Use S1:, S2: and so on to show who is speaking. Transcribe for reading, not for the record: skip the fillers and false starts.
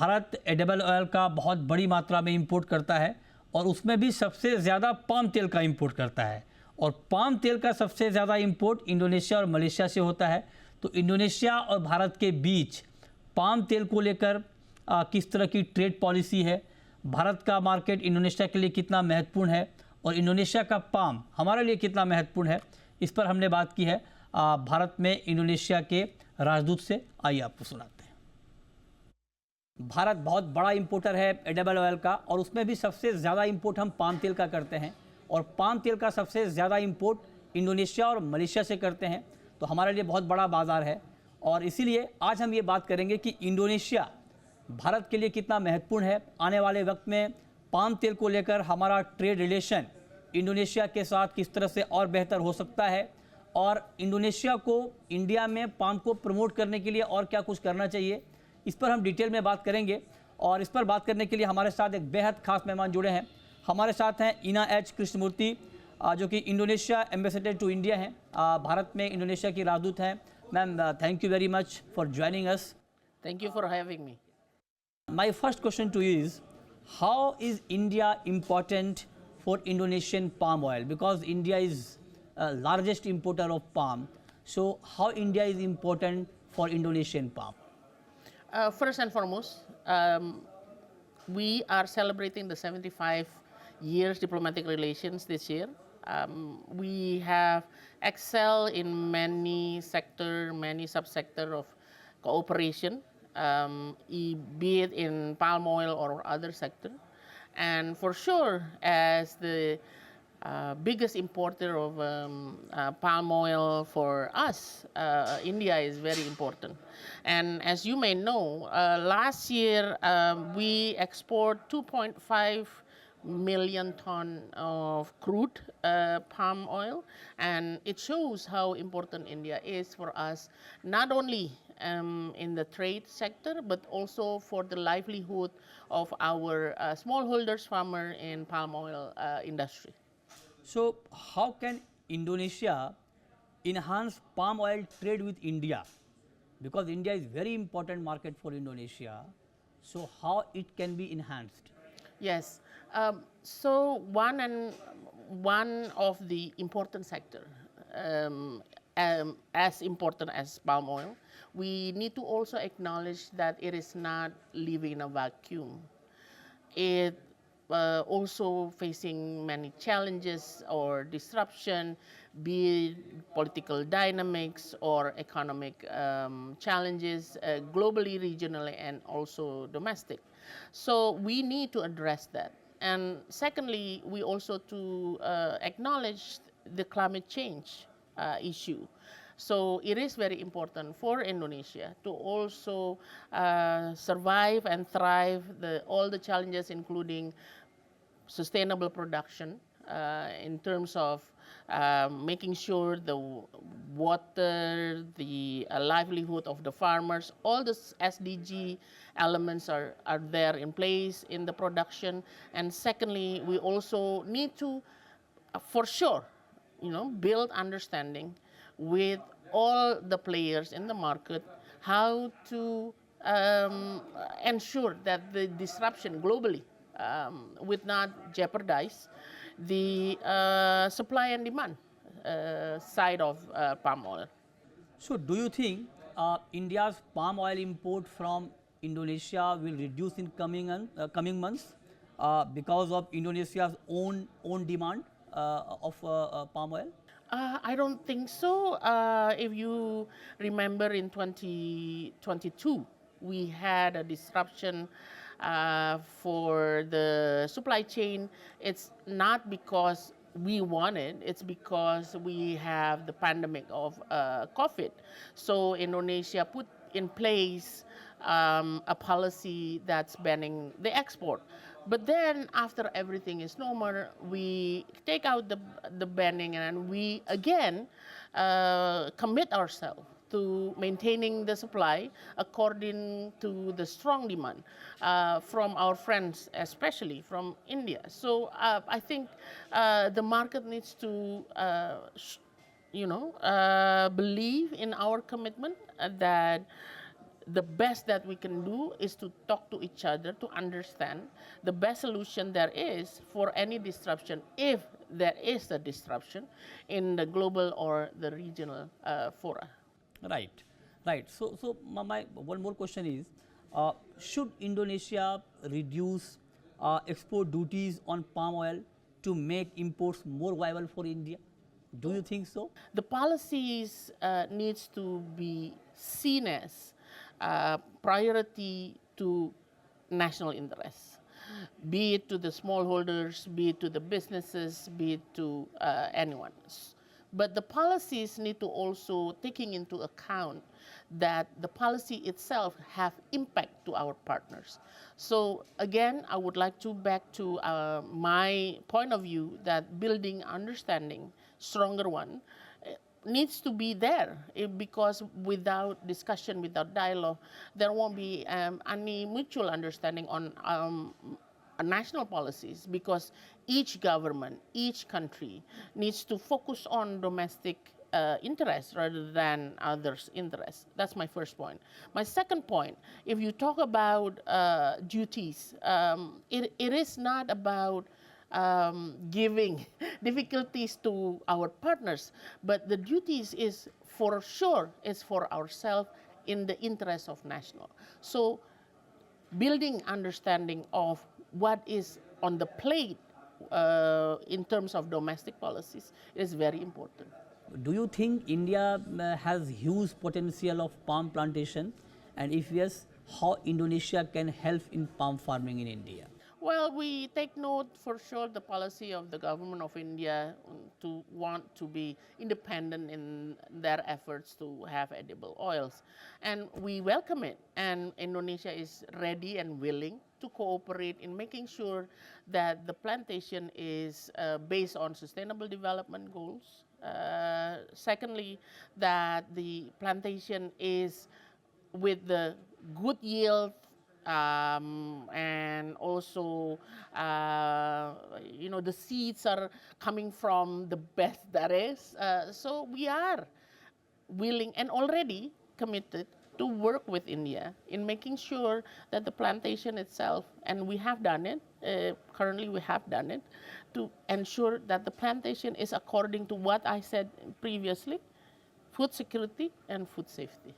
S1: Bharat edible oil का बहुत बड़ी मात्रा में इंपोर्ट करता है और उसमें भी सबसे ज़्यादा पाम तेल का इंपोर्ट करता है। और पाम तेल का सबसे ज़्यादा इंपोर्ट इंडोनेशिया और मलेशिया से होता है। तो इंडोनेशिया और भारत के बीच पाम तेल को लेकर किस तरह की ट्रेड पॉलिसी है, भारत का मार्केट इंडोनेशिया के लिए कितना महत्वपूर्ण है और इंडोनेशिया का पाम हमारे लिए कितना महत्वपूर्ण है, इस पर हमने बात की है भारत में इंडोनेशिया के राजदूत से। आइए आपको सुनाते हैं। भारत बहुत बड़ा इंपोर्टर है एडिबल ऑयल का और उसमें भी सबसे ज़्यादा इंपोर्ट हम पाम तेल का करते हैं और पाम तेल का सबसे ज़्यादा इंपोर्ट इंडोनेशिया और मलेशिया से करते हैं। तो हमारे लिए बहुत बड़ा बाज़ार है और इसीलिए आज हम ये बात करेंगे कि इंडोनेशिया भारत के लिए कितना महत्वपूर्ण है। आने वाले वक्त में पाम तेल को लेकर हमारा ट्रेड रिलेशन इंडोनेशिया के साथ किस तरह से और बेहतर हो सकता है और इंडोनेशिया को इंडिया में पाम को प्रमोट करने के लिए और क्या कुछ करना चाहिए, इस पर हम डिटेल में बात करेंगे। और इस पर बात करने के लिए हमारे साथ एक बेहद खास मेहमान जुड़े हैं। हमारे साथ हैं इना कृष्णमूर्ति जो कि इंडोनेशिया एम्बेसडर टू इंडिया हैं, भारत में इंडोनेशिया की राजदूत हैं। Ma'am, thank you very much for joining us.
S2: Thank you for having me.
S1: My first question to you is, how is India important for Indonesian palm oil? Because India is largest importer of palm. So how India is important for Indonesian palm?
S2: First and foremost, we are celebrating the 75 years diplomatic relations this year. We have excelled in many subsector of cooperation, be it in palm oil or other sector. And for sure, as the biggest importer of palm oil for us, India is very important. And as you may know, last year we export 2.5 million ton of crude palm oil, and it shows how important India is for us, not only in the trade sector, but also for the livelihood of our smallholders farmer in palm oil industry.
S1: So how can Indonesia enhance palm oil trade with India? Because India is very important market for Indonesia. So how it can be enhanced?
S2: Yes. So one of the important sector, as important as palm oil, we need to also acknowledge that it is not living in a vacuum. It also facing many challenges or disruption, be it political dynamics or economic challenges, globally, regionally, and also domestic. So we need to address that. And secondly, we also to acknowledge the climate change issue. So it is very important for Indonesia to also survive and thrive all the challenges, including sustainable production in terms of making sure the water, the livelihood of the farmers, all the SDG elements are there in place in the production. And secondly, we also need to, for sure, build understanding with all the players in the market, how to ensure that the disruption globally would not jeopardize the supply and demand side of palm oil.
S1: So do you think India's palm oil import from Indonesia will reduce in coming months because of Indonesia's own demand of palm oil?
S2: I don't think so. If you remember in 2022, we had a disruption for the supply chain. It's not because we want it, it's because we have the pandemic of COVID. So Indonesia put in place a policy that's banning the export. But then after everything is normal, we take out the banning and we again commit ourselves to maintaining the supply according to the strong demand from our friends, especially from India. So I think the market needs to believe in our commitment that the best that we can do is to talk to each other to understand the best solution there is for any disruption, if there is a disruption in the global or the regional fora.
S1: Right, right. So my one more question is, should Indonesia reduce export duties on palm oil to make imports more viable for India? Do you think so?
S2: The policies needs to be seen as priority to national interests, be it to the smallholders, be it to the businesses, be it to anyone. But the policies need to also taking into account that the policy itself have impact to our partners. So again, I would like to back to my point of view that building understanding, stronger one, needs to be there because without discussion, without dialogue, there won't be any mutual understanding on national policies because each government, each country needs to focus on domestic interests rather than others' interests. That's my first point. My second point, if you talk about duties, it is not about giving difficulties to our partners, but the duties is for sure is for ourselves in the interest of national. So building understanding of what is on the plate in terms of domestic policies is very important.
S1: Do you think India has huge potential of palm plantation, and if yes, how Indonesia can help in palm farming in India?
S2: Well, we take note for sure the policy of the government of India to want to be independent in their efforts to have edible oils. And we welcome it. And Indonesia is ready and willing to cooperate in making sure that the plantation is based on sustainable development goals. Secondly, that the plantation is with the good yield and also the seeds are coming from the best there is. So we are willing and already committed to work with India in making sure that the plantation itself, and we have done it, currently we have done it, to ensure that the plantation is according to what I said previously, food security and food safety.